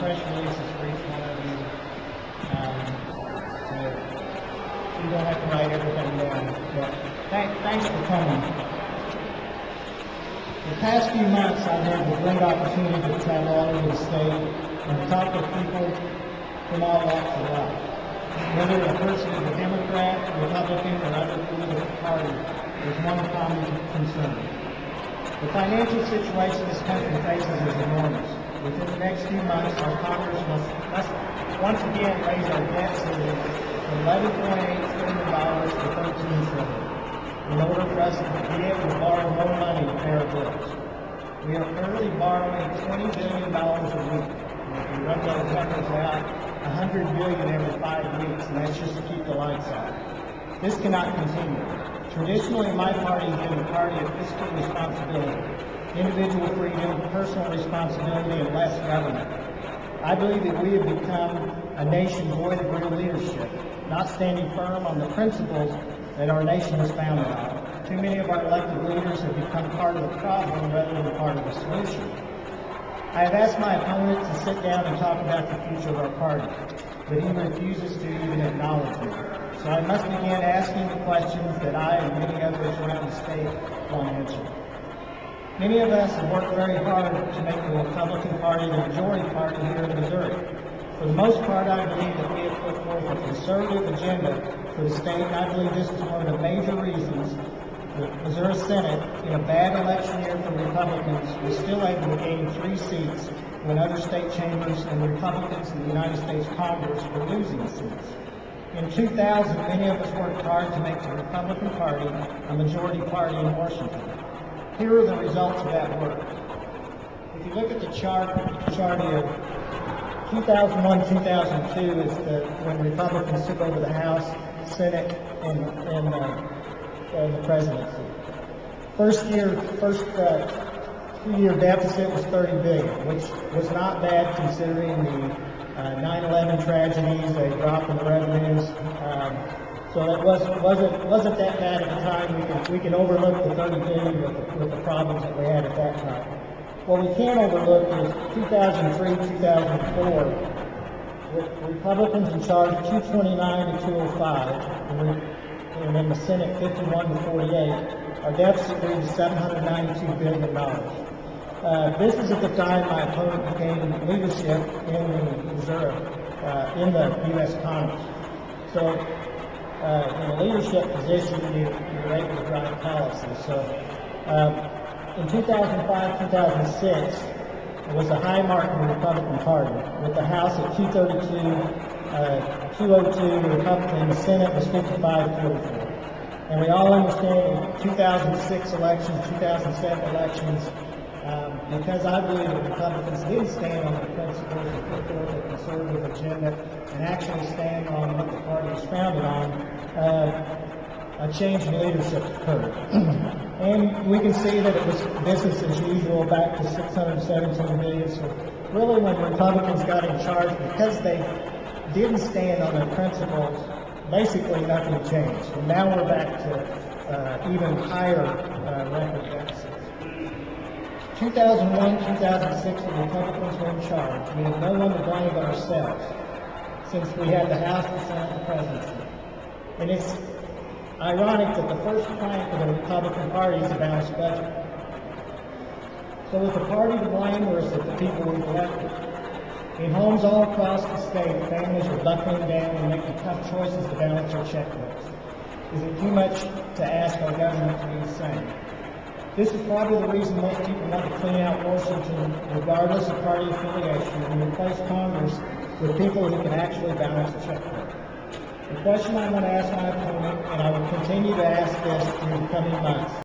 press releases for each one of you. So you don't have to write everything down. But thanks for coming. The past few months, I've had the great opportunity to travel all over the state and talk with people from all walks of life. Whether a person is a Democrat, Republican, or other political party, there's one common concern. The financial situation this country faces is enormous. Within the next few months, our Congress must once again raise our debt ceiling from $11.8 trillion to $13 trillion in order for us to be able to borrow more money to pay our bills. We are currently borrowing $20 billion a week. And if we run those numbers out, $100 billion every 5 weeks, and that's just to keep the lights on. This cannot continue. Traditionally, my party has been a party of fiscal responsibility, individual freedom, personal responsibility, and less government. I believe that we have become a nation void of real leadership, not standing firm on the principles that our nation was founded on. Too many of our elected leaders have become part of the problem rather than part of the solution. I have asked my opponent to sit down and talk about the future of our party, but he refuses to even acknowledge me. So I must begin asking the questions that I and many others around the state want answered. Many of us have worked very hard to make the Republican Party the majority party here in Missouri. For the most part, I believe that we have put forth a conservative agenda for the state, and I believe this is one of the major reasons the Missouri Senate, in a bad election year for Republicans, was still able to gain 3 seats when other state chambers and Republicans in the United States Congress were losing seats. In 2000, many of us worked hard to make the Republican Party a majority party in Washington. Here are the results of that work. If you look at the chart here, 2001-2002 is when Republicans took over the House, Senate, and the presidency. First two-year deficit was $30 billion, which was not bad considering the 9/11 tragedies, a drop in the revenues. So it wasn't that bad at the time. We can overlook the $30 billion with the problems that we had at that time. What we can't overlook is 2003-2004, with Republicans in charge 229 to 205, and in the Senate 51 to 48, our deficit grew to $792 billion. This is at the time my opponent gained leadership in Missouri, in the U.S. Congress. So in a leadership position, you're able to drive policy. So in 2005-2006, it was a high mark in the Republican Party, with the House at 202, the Republican, and the Senate was 55-44. And we all understand the 2006 elections, 2007 elections, because I believe that Republicans did stand on the principles and put forth a conservative agenda and actually stand on what the party is founded on, a change in leadership occurred. And we can see that it was business as usual back to $617 billion. So really when Republicans got in charge, because they didn't stand on their principles, basically nothing changed. And now we're back to even higher record deficits. 2001-2006, the Republicans were in charge. We have no one to blame but ourselves, since we had the House, the Senate, and the presidency. And it's ironic that the first plank of the Republican Party is a balanced budget. So is the party to blame, or is it the people we've elected? In homes all across the state, families are buckling down and making tough choices to balance their checkbooks. Is it too much to ask our government to do the same? This is probably the reason most people want to clean out Washington, regardless of party affiliation, and replace Congress with people who can actually balance a checkbook. The question I want to ask my opponent, and I will continue to ask this in the coming months,